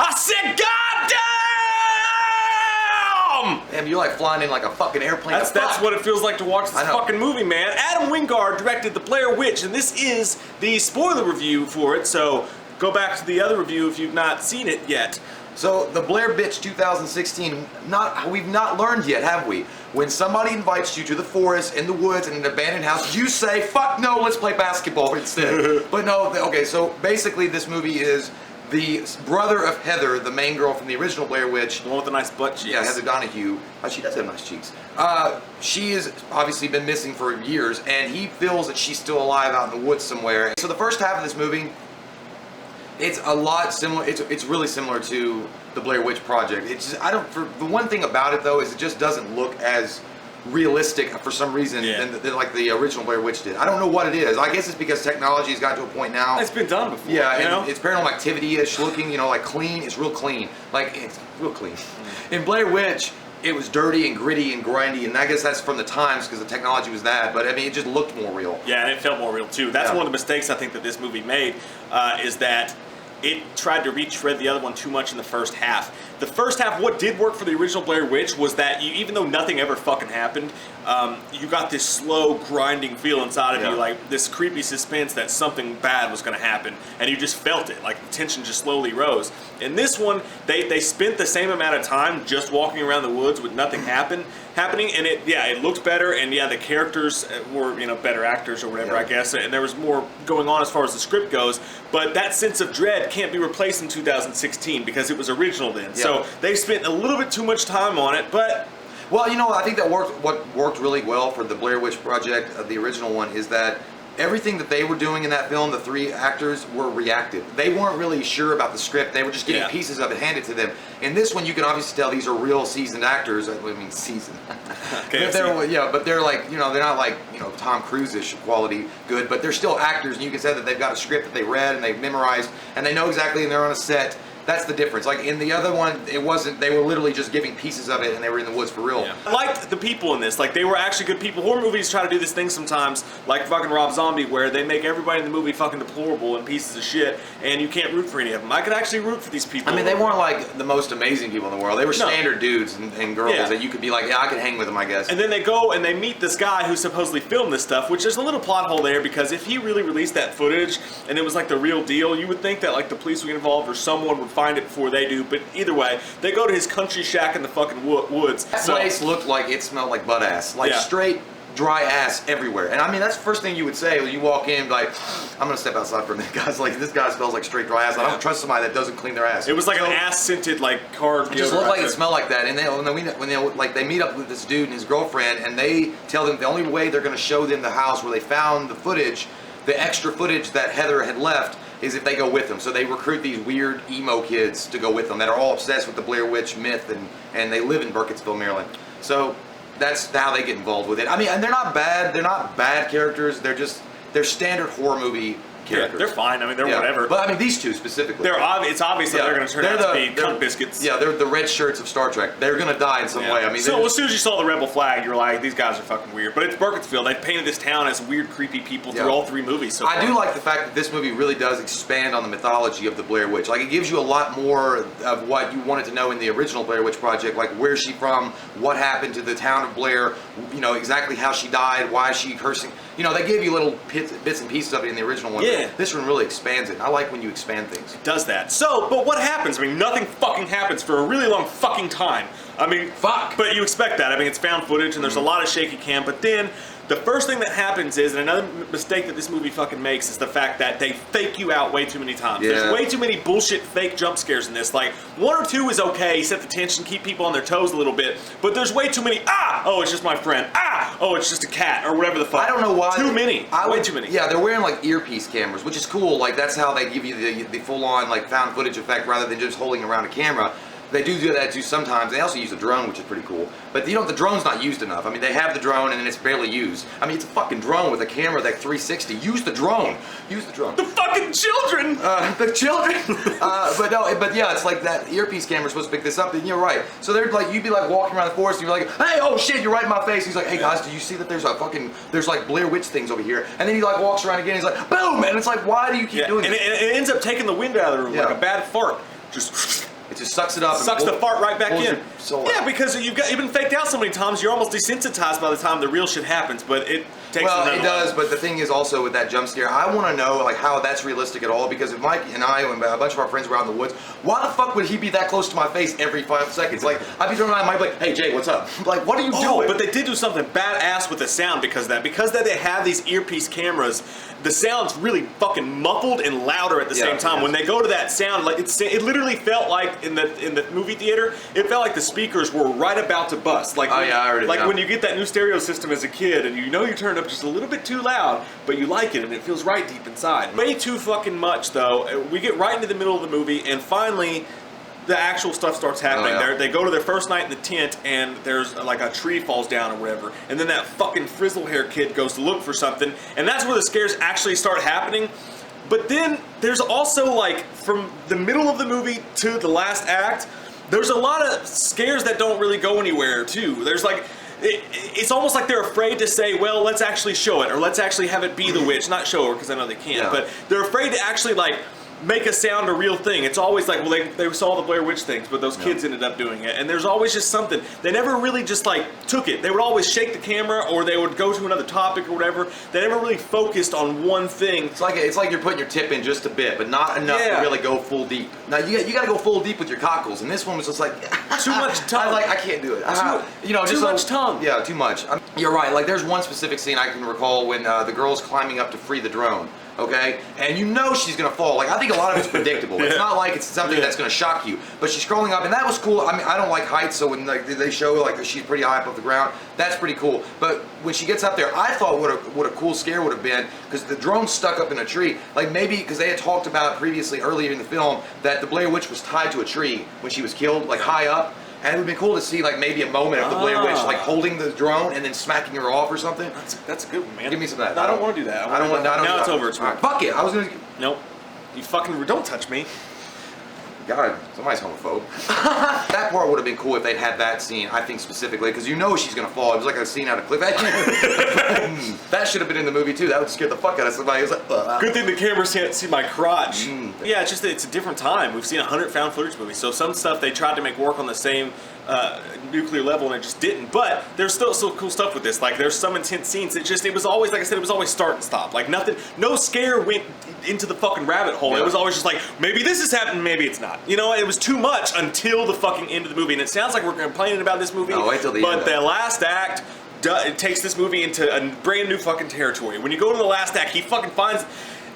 I said, goddamn! Damn, you're like flying in like a fucking airplane. That's what it feels like to watch this fucking movie, man. Adam Wingard directed The Blair Witch, and this is the spoiler review for it, so go back to the other review if you've not seen it yet. So, The Blair Witch 2016, we've not learned yet, have we? When somebody invites you to the forest, in the woods, in an abandoned house, you say, fuck no, let's play basketball instead. But no, okay, so basically this movie is the brother of Heather, the main girl from the original Blair Witch. The one with the nice butt cheeks. Yeah, Heather Donahue. She does have nice cheeks. She has obviously been missing for years, and he feels that she's still alive out in the woods somewhere. So the first half of this movie, it's a lot similar. It's really similar to the Blair Witch Project. It's just, the one thing about it though is it just doesn't look as realistic for some reason than like the original Blair Witch did. I don't know what it is. I guess it's because technology has gotten to a point now. It's been done before. Yeah, and it's Paranormal Activity-ish looking. You know, like clean. It's real clean. Like it's real clean. In Blair Witch, it was dirty and gritty and grindy, and I guess that's from the times because the technology was that, but I mean, it just looked more real. Yeah, and it felt more real too. That's one of the mistakes I think that this movie made, is that it tried to retread the other one too much in the first half. The first half, what did work for the original Blair Witch was that even though nothing ever fucking happened, you got this slow grinding feel inside of you, like this creepy suspense that something bad was going to happen, and you just felt it, like the tension just slowly rose. In this one, they spent the same amount of time just walking around the woods with nothing happening, and it looked better, and the characters were better actors or whatever, I guess, and there was more going on as far as the script goes, but that sense of dread can't be replaced in 2016 because it was original then. So they spent a little bit too much time on it, but well, I think that what worked really well for the Blair Witch Project, the original one, is that everything that they were doing in that film, the three actors were reactive. They weren't really sure about the script. They were just getting pieces of it handed to them. In this one, you can obviously tell these are real seasoned actors. I mean, seasoned. Okay, but they're like, they're not like, Tom Cruise-ish quality good, but they're still actors, and you can say that they've got a script that they read and they've memorized, and they know exactly, and they're on a set. That's the difference. Like in the other one, it wasn't. They were literally just giving pieces of it, and they were in the woods for real. Yeah. I liked the people in this. Like they were actually good people. Horror movies try to do this thing sometimes, like fucking Rob Zombie, where they make everybody in the movie fucking deplorable and pieces of shit, and you can't root for any of them. I could actually root for these people. I mean, they weren't like the most amazing people in the world. They were standard dudes and girls that you could be like, yeah, I could hang with them, I guess. And then they go and they meet this guy who supposedly filmed this stuff, which there's a little plot hole there because if he really released that footage and it was like the real deal, you would think that like the police would get involved or someone would find it before they do. But either way, they go to his country shack in the fucking woods. That place looked like it smelled like butt ass. Like straight dry ass everywhere. And I mean, that's the first thing you would say when you walk in, like, I'm going to step outside for a minute, guys. Like, this guy smells like straight dry ass. I don't trust somebody that doesn't clean their ass. It was like an ass-scented, like, car. It just looked like it smelled like that. And they meet up with this dude and his girlfriend, and they tell them the only way they're going to show them the house where they found the footage, the extra footage that Heather had left, is if they go with them. So they recruit these weird emo kids to go with them that are all obsessed with the Blair Witch myth, and they live in Burkittsville, Maryland. So that's how they get involved with it. I mean, and they're not bad. They're not bad characters. They're standard horror movie characters. Yeah, they're fine. I mean, they're whatever. But I mean, these two specifically. It's obvious that they're going to turn out to be cunt biscuits. Yeah, they're the red shirts of Star Trek. They're going to die in some way. I mean, so as soon as you saw the rebel flag, you were like, these guys are fucking weird. But it's Burkittsville. They've painted this town as weird, creepy people through all three movies. So I do like the fact that this movie really does expand on the mythology of the Blair Witch. Like, it gives you a lot more of what you wanted to know in the original Blair Witch Project. Like, where's she from? What happened to the town of Blair? Exactly how she died. Why is she cursing? They gave you little bits and pieces of it in the original one. Yeah. This one really expands it. I like when you expand things. It does that. So, but what happens? I mean, nothing fucking happens for a really long fucking time. I mean, fuck. But you expect that. I mean, it's found footage and there's a lot of shaky cam, but then the first thing that happens is, and another mistake that this movie fucking makes is the fact that they fake you out way too many times. Yeah. There's way too many bullshit fake jump scares in this. Like, one or two is okay, set the tension, keep people on their toes a little bit, but there's way too many, oh, it's just my friend, oh, it's just a cat, or whatever the fuck. I don't know why. Too many. Way too many. Yeah, they're wearing like earpiece cameras, which is cool. Like, that's how they give you the full-on like found footage effect rather than just holding around a camera. They do that too sometimes. They also use a drone, which is pretty cool. But the drone's not used enough. I mean, they have the drone and then it's barely used. I mean, it's a fucking drone with a camera that's 360. Use the drone. Use the drone. The fucking children! The children! But yeah, it's like that earpiece camera's supposed to pick this up, and you're right. So they're like, you'd be like walking around the forest and you're like, hey, oh shit, you're right in my face. He's like, hey guys, do you see that there's like Blair Witch things over here? And then he like walks around again and he's like, boom! And it's like, why do you keep doing this? And it ends up taking the wind out of the room like a bad fart. Just It just sucks it up. Sucks the fart right back in. Yeah, because you've been faked out so many times, you're almost desensitized by the time the real shit happens. But it takes. Well, it does. But the thing is also with that jump scare, I want to know like how that's realistic at all. Because if Mike and I and a bunch of our friends were out in the woods, why the fuck would he be that close to my face every 5 seconds? Like I'd be turning around, Mike be like, "Hey Jay, what's up?" Like, what are you doing? But they did do something badass with the sound because of that. Because that they have these earpiece cameras, the sound's really fucking muffled and louder at the same time. When they go to that sound, like it literally felt like in the movie theater, it felt like the speakers were right about to bust. Like when you get that new stereo system as a kid, and you know you turned up just a little bit too loud, but you like it and it feels right deep inside. Way too fucking much though. We get right into the middle of the movie, and finally the actual stuff starts happening. They go to their first night in the tent, and there's like a tree falls down or whatever, and then that fucking frizzle hair kid goes to look for something, and that's where the scares actually start happening. But then there's also like from the middle of the movie to the last act, there's a lot of scares that don't really go anywhere too. There's like it's almost like they're afraid to say, well, let's actually show it, or let's actually have it be the witch. Not show her, because I know they can't, but they're afraid to actually like make a sound a real thing. It's always like, well, they saw the Blair Witch things, but those kids ended up doing it. And there's always just something. They never really just like took it. They would always shake the camera, or they would go to another topic or whatever. They never really focused on one thing. It's like you're putting your tip in just a bit, but not enough to really go full deep. Now you got to go full deep with your cockles, and this one was just like too much tongue. I can't do it. Too much tongue. Yeah, too much. You're right. Like there's one specific scene I can recall when the girl's climbing up to free the drone. Okay, and you know she's gonna fall. Like I think a lot of it's predictable. It's not like it's something that's gonna shock you. But she's crawling up, and that was cool. I mean, I don't like heights, so when like they show like she's pretty high up off the ground, that's pretty cool. But when she gets up there, I thought what a cool scare would have been, because the drone's stuck up in a tree. Like maybe because they had talked about previously earlier in the film that the Blair Witch was tied to a tree when she was killed, like high up. And it would be cool to see like maybe a moment of the Blair Witch like holding the drone and then smacking her off or something. That's a good one, man. Give me some of that. No, I don't want to do that. I don't want. Now it's over. It's fuck it. I was gonna. Nope. You fucking don't touch me. God, somebody's homophobe. That part would have been cool if they'd had that scene, I think specifically, because you know she's gonna fall. It was like a scene out of Cliff. That should have been in the movie too. That would scare the fuck out of somebody. It was like, good thing the cameras can't see my crotch. Yeah, it's just it's a different time. We've seen 100 found footage movies, so some stuff they tried to make work on the same nuclear level and it just didn't. But there's still cool stuff with this. Like there's some intense scenes. It was always, like I said, it was always start and stop. Like nothing, no scare went into the fucking rabbit hole. It was always just like, maybe this is happening, maybe it's not. You know, it was too much until the fucking end of the movie. And it sounds like we're complaining about this movie, wait till the end. But the last act, it takes this movie into a brand new fucking territory. When you go to the last act, he fucking finds...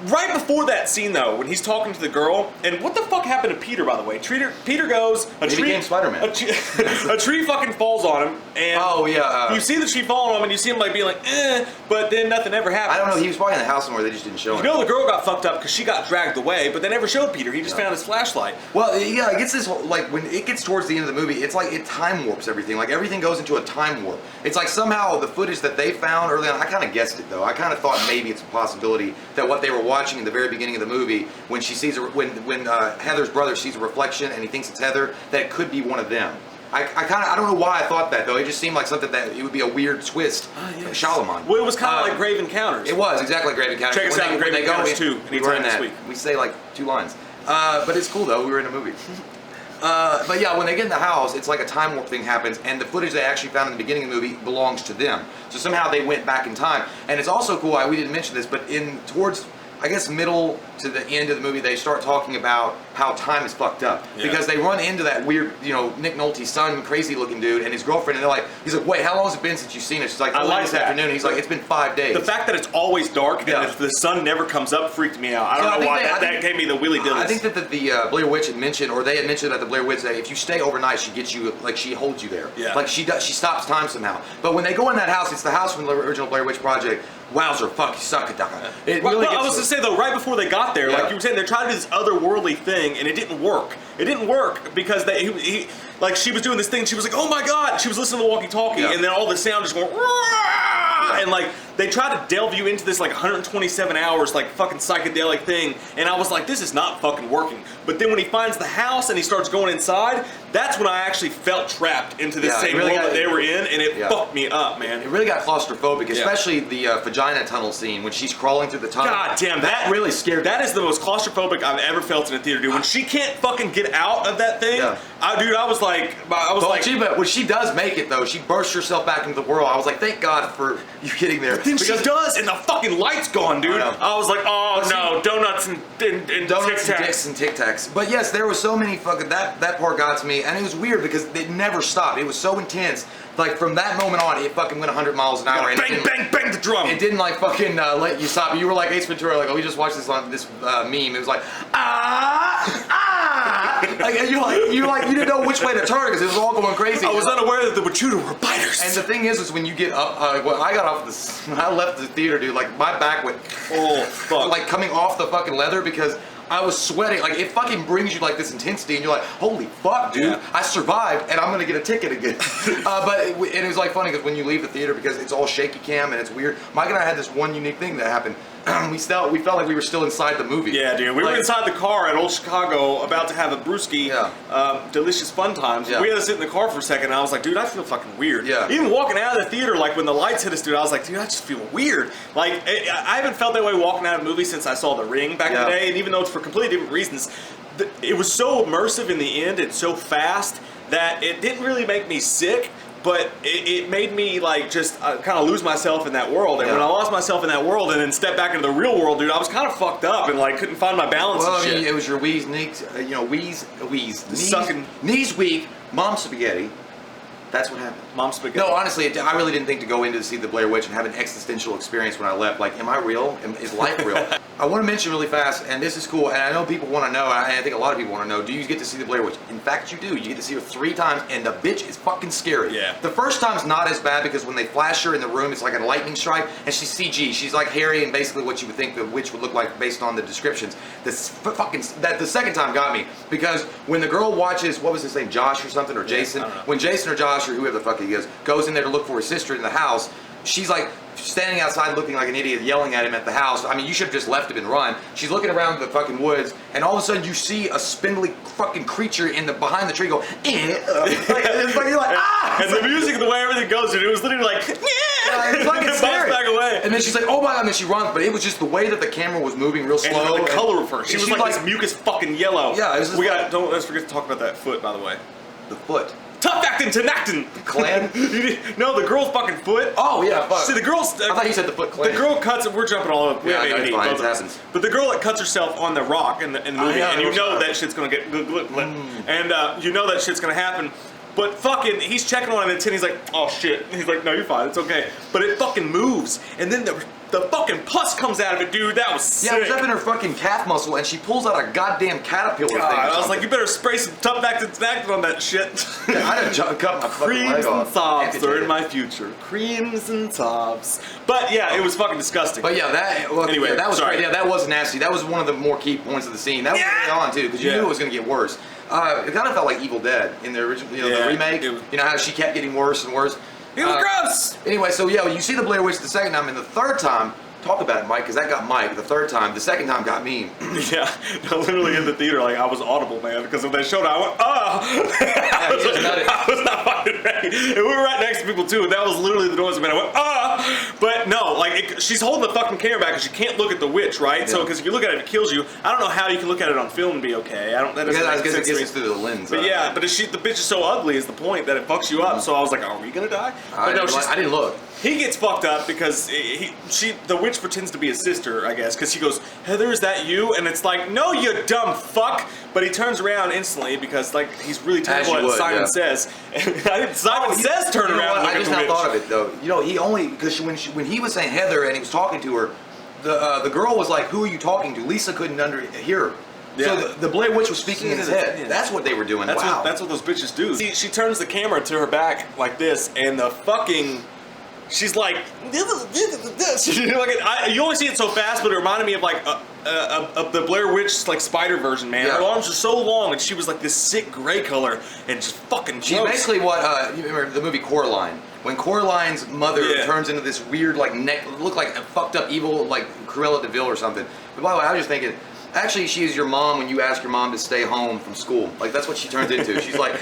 Right before that scene, though, when he's talking to the girl, and what the fuck happened to Peter, by the way? Peter goes, he became Spider-Man. A tree fucking falls on him, and you see the tree fall on him, and you see him like being like, but then nothing ever happens. I don't know, he was probably in the house somewhere, they just didn't show him. You know the girl got fucked up because she got dragged away, but they never showed Peter, he just found his flashlight. Well, yeah, it gets this, like, when it gets towards the end of the movie, it's like it time warps everything. Like, everything goes into a time warp. It's like somehow the footage that they found early on, I kind of guessed it, though. I kind of thought maybe it's a possibility that what they were watching in the very beginning of the movie, when she sees when Heather's brother sees a reflection and he thinks it's Heather, that it could be one of them. I don't know why I thought that though. It just seemed like something that it would be a weird twist. Yes. Shalimon. Well, it was kind of like Grave Encounters. It was exactly like Grave Encounters. Check us out in Grave Encounters 2. We were in that. We say like 2 lines, but it's cool though. We were in a movie. But yeah, when they get in the house, it's like a time warp thing happens, and the footage they actually found in the beginning of the movie belongs to them. So somehow they went back in time, and it's also cool. We didn't mention this, but towards I guess middle to the end of the movie, they start talking about how time is fucked up because they run into that weird, Nick Nolte's son, crazy looking dude, and his girlfriend, and they're like, he's like, wait, how long has it been since you've seen it? She's like, this afternoon. He's like, it's been 5 days. The fact that it's always dark and if the sun never comes up freaked me out. I don't know why. That gave me the willy dillies. I think that the Blair Witch had mentioned, or they had mentioned at the Blair Witch that if you stay overnight, she gets you, like she holds you there. Yeah. Like she stops time somehow. But when they go in that house, it's the house from the original Blair Witch Project. Wowzer, fuck, you suck at that. It really I was to say though, right before they got there, like you were saying, they're trying to do this otherworldly thing, and it didn't work. It didn't work because like she was doing this thing. She was like, oh my god, she was listening to the walkie-talkie, and then all the sound just going, and like they try to delve you into this like 127 hours like fucking psychedelic thing, and I was like, this is not fucking working. But then when he finds the house and he starts going inside, that's when I actually felt trapped into this same world that they were in, and it fucked me up, man. It really got claustrophobic, especially the vagina tunnel scene when she's crawling through the tunnel. God damn, that really scared me. That is the most claustrophobic I've ever felt in a theater, dude. When she can't fucking get out of that thing, I was like, but when she does make it though, she bursts herself back into the world. I was like, thank God for you getting there. But then she does, and the fucking light's gone, dude. I was like, oh no, donuts and donuts and dicks and Tic Tacs. But yes, there was so many fucking that part got to me, and it was weird because it never stopped. It was so intense. Like from that moment on, it fucking went 100 miles an hour. And bang, bang, bang the drum. It didn't like fucking let you stop. You were like Ace Ventura, like, oh, we just watched this on this meme. It was like, like you didn't know which way to turn because it was all going crazy. I was unaware that the Wachuda were biters. And the thing is when you get up, when I got off this, when I left the theater, dude, like my back went, oh fuck, like coming off the fucking leather because I was sweating. Like it fucking brings you like this intensity, and you're like, holy fuck, dude, I survived, and I'm gonna get a ticket again. And it was like funny because when you leave the theater, because it's all shaky cam and it's weird. Mike and I had this one unique thing that happened. We felt like we were still inside the movie. Yeah, dude. We were inside the car at Old Chicago about to have a brewski, delicious fun times. We had to sit in the car for a second, and I was like, dude, I feel fucking weird. Yeah. Even walking out of the theater, like when the lights hit us, dude, I was like, dude, I just feel weird. Like, I haven't felt that way walking out of a movie since I saw The Ring back in the day, and even though it's for completely different reasons, it was so immersive in the end and so fast that it didn't really make me sick. But it made me like just kind of lose myself in that world, and when I lost myself in that world and then stepped back into the real world, dude, I was kind of fucked up and like couldn't find my balance. Well, and shit. I mean, it was your knees, knees weak, mom spaghetti. That's what happened. Mom spaghetti. No, honestly, I really didn't think to go in to see the Blair Witch and have an existential experience when I left. Like, am I real? Is life real? I want to mention really fast, and this is cool, and I know people want to know, and I think a lot of people want to know, do you get to see the Blair Witch? In fact, you do. You get to see her 3 times, and the bitch is fucking scary. Yeah. The first time's not as bad because when they flash her in the room, it's like a lightning strike, and she's CG. She's like hairy and basically what you would think the witch would look like based on the descriptions. The second time got me because when the girl watches, what was his name, Josh or something, or Jason? When Jason or Josh or whoever the fuck he is goes in there to look for his sister in the house, she's like standing outside looking like an idiot yelling at him at the house. I mean, you should have just left him and run. She's looking around the fucking woods, and all of a sudden you see a spindly fucking creature behind the tree go, it's like, you're like, ah! And the music, the way everything goes, dude, it was literally like, it's like it's scary. Back away. And then she's like, oh my god, and then she runs, but it was just the way that the camera was moving real slow. And the color of her. She was like this mucus fucking yellow. Yeah, let's forget to talk about that foot, by the way. The foot. Tough acting to Nacton. Clan? No, the girl's fucking foot. Oh yeah, fuck. See, the girl's. I thought you said the Foot Clan. The girl cuts. We're jumping all over. Yeah, no, it's fine. It happens. But the girl that cuts herself on the rock in the movie, and you know that shit's gonna get and you know that shit's gonna happen. But fucking, he's checking on it, and he's like, oh shit. And he's like, no, you're fine, it's okay. But it fucking moves, and then the fucking pus comes out of it, dude. That was sick. Yeah, it was up in her fucking calf muscle, and she pulls out a goddamn caterpillar thing. I was like, you better spray some tough actin on that shit. Yeah, I done cut my fucking leg off. Creams and sobs are in my future. Creams and sobs. But yeah, it was fucking disgusting. But yeah, anyway, that was sorry. great. Yeah, that was nasty. That was one of the more key points of the scene. That was early on too, because you knew it was gonna get worse. It kind of felt like Evil Dead in the original, the remake. You know how she kept getting worse and worse. It was gross. Anyway, so yeah, when you see the Blair Witch the second time, and the third time, talk about it, Mike, because that got Mike the third time. The second time got me. Yeah, literally in the theater, like I was audible, man, because when they showed it, I went, I was not fucking ready. And we were right next to people too, and that was literally the noise, man. I went, But no, like she's holding the fucking camera back, because you can't look at the witch, right? Yeah. So, because if you look at it, it kills you. I don't know how you can look at it on film and be okay. That doesn't make sense to me. Through the lens. But yeah, but the bitch is so ugly is the point that it fucks you up. So I was like, are we gonna die? I didn't look. He gets fucked up because the witch pretends to be his sister, I guess, because he goes, Heather, is that you? And it's like, no, you dumb fuck. But he turns around instantly because like he's really terrible at Simon Says. Simon Says turn around. I just now thought of it though. You know, he only because when he was saying Heather and he was talking to her, the girl was like, who are you talking to? Lisa couldn't hear her. Yeah. So the Blair Witch was speaking in his head. Yeah. That's what they were doing. That's what those bitches do. She turns the camera to her back like this, and the fucking. She's like, you only see it so fast, but it reminded me of like of the Blair Witch like spider version, man. Yeah. Her arms are so long, and she was like this sick gray color and just fucking gross. She's basically what you remember the movie Coraline. When Coraline's mother turns into this weird, like, look like a fucked up evil, like, Cruella de Vil or something. But by the way, I was just thinking, actually, she is your mom when you ask your mom to stay home from school. Like, that's what she turns into. She's like,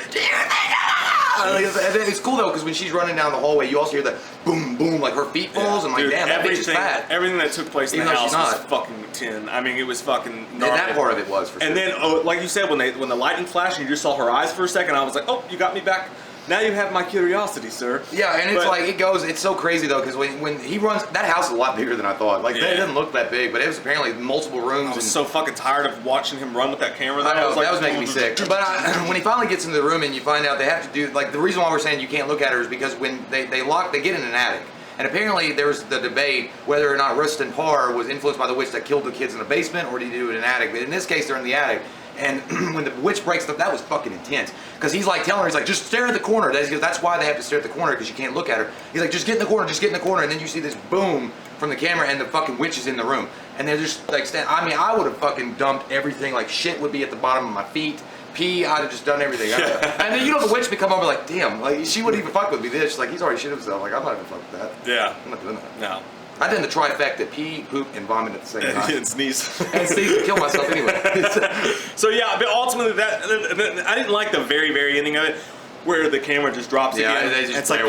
it's cool, though, because when she's running down the hallway, you also hear the boom, boom, like her feet falls, and like, damn, that bitch is fat. Everything that took place in the house was fucking 10. I mean, it was fucking gnarly. And that part of it was, for sure. And then, like you said, when the lightning flashed and you just saw her eyes for a second, I was like, oh, you got me back. Now you have my curiosity, sir. Yeah, and it's like, it's so crazy, though, because when he runs, that house is a lot bigger than I thought. Like, it doesn't look that big, but it was apparently multiple rooms. I was so fucking tired of watching him run with that camera. I know, that was making me sick. But when he finally gets into the room and you find out they have to do, like, the reason why we're saying you can't look at her is because when they get in an attic. And apparently there was the debate whether or not Rustin Parr was influenced by the witch that killed the kids in the basement, or did he do it in an attic. But in this case, they're in the attic. And when the witch breaks stuff, that was fucking intense. Because he's like telling her, he's like, just stare at the corner. That's why they have to stare at the corner, because you can't look at her. He's like, just get in the corner, just get in the corner. And then you see this boom from the camera, and the fucking witch is in the room. And they're just like, I mean, I would have fucking dumped everything. Like, shit would be at the bottom of my feet. Pee, I'd have just done everything. And then, the witch would come over like, damn, like, she wouldn't even fuck with me. She's like, he's already shit himself. Like, I'm not even fuck with that. Yeah. I'm not doing that. No. I did the trifecta: pee, poop, and vomit at the same time. And sneeze. And sneeze and kill myself anyway. So yeah, but ultimately, I didn't like the very, very ending of it, where the camera just drops again. They just it's like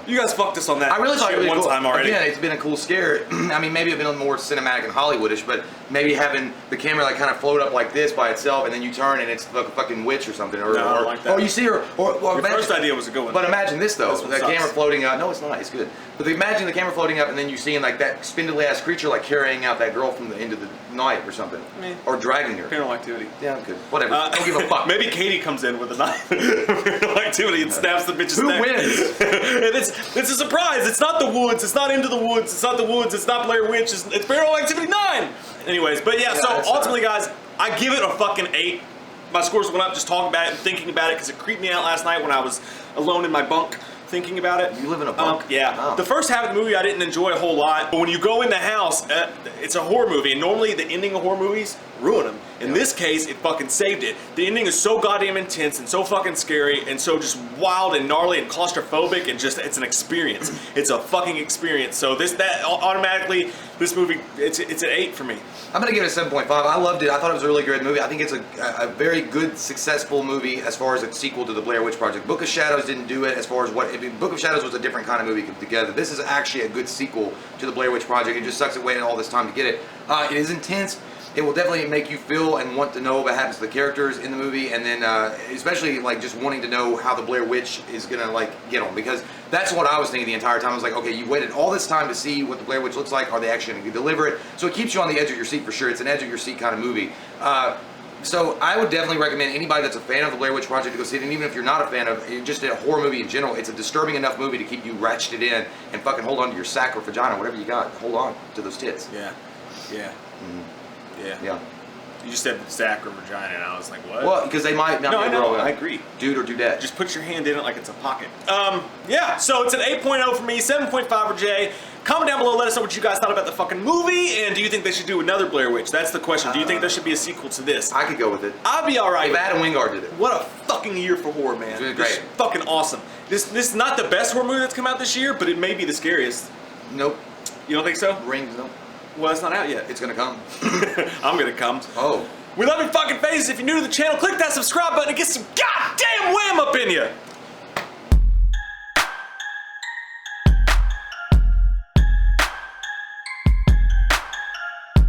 you guys fucked us on that. I really thought it was one cool. time already. Yeah, it's been a cool scare. I mean, maybe it'd been more cinematic and Hollywoodish, but maybe having the camera like kind of float up like this by itself, and then you turn and it's like a fucking witch or something. Or like that. Or you see her. Or your first idea was a good one. But imagine this though: the sucks. camera floating up. No, it's not. It's good. But imagine the camera floating up, and then you seeing like that spindly ass creature like carrying out that girl from the end of the night or something, or dragging her. Paranormal Activity. Yeah, good. Whatever. Don't give a fuck. Maybe Katie comes in with a knife. Paranormal Activity and snaps the bitch's neck. Who wins? And it's a surprise. It's not the woods. It's not Into the Woods. It's not the woods. It's not Blair Witch. It's Paranormal Activity 9. Anyways, but yeah. So ultimately, guys, I give it a fucking 8. My scores went up just talking about it and thinking about it because it creeped me out last night when I was alone in my bunk thinking about it. You live in a bunk? Yeah. Oh. The first half of the movie I didn't enjoy a whole lot, but when you go in the house, it's a horror movie, and normally the ending of horror movies ruin them. In this case, it fucking saved it. The ending is so goddamn intense and so fucking scary and so just wild and gnarly and claustrophobic, and just, it's an experience. It's a fucking experience. So automatically, this movie, it's an 8 for me. I'm going to give it a 7.5. I loved it. I thought it was a really great movie. I think it's a very good, successful movie as far as a sequel to the Blair Witch Project. Book of Shadows didn't do it as far as Book of Shadows was a different kind of movie put together. This is actually a good sequel to the Blair Witch Project. It just sucks it waiting all this time to get it. It is intense. It will definitely make you feel and want to know what happens to the characters in the movie, and then especially like just wanting to know how the Blair Witch is gonna like get on, because that's what I was thinking the entire time. I was like, okay, you waited all this time to see what the Blair Witch looks like. Are they actually gonna deliver it? So it keeps you on the edge of your seat for sure. It's an edge of your seat kind of movie. So I would definitely recommend anybody that's a fan of the Blair Witch Project to go see it. And even if you're not a fan of just a horror movie in general, it's a disturbing enough movie to keep you ratcheted in and fucking hold on to your sack or vagina, whatever you got. Hold on to those tits. Yeah. Yeah. Mm-hmm. Yeah. Yeah. You just said sack or vagina, and I was like, what? Well, because they might not be a girl. I agree. Dude or dudette. Just put your hand in it like it's a pocket. Yeah, so it's an 8.0 for me, 7.5 for Jay. Comment down below, let us know what you guys thought about the fucking movie, and do you think they should do another Blair Witch? That's the question. Do you think there should be a sequel to this? I could go with it. I'd be alright. If Adam Wingard did it. What a fucking year for horror, man. It's been This great. is fucking awesome. This is not the best horror movie that's come out this year, but it may be the scariest. Nope. You don't think so? Rings, nope. Well, it's not out yet. It's gonna come. I'm gonna come. Oh. We love your fucking faces. If you're new to the channel, click that subscribe button and get some goddamn wham up in you.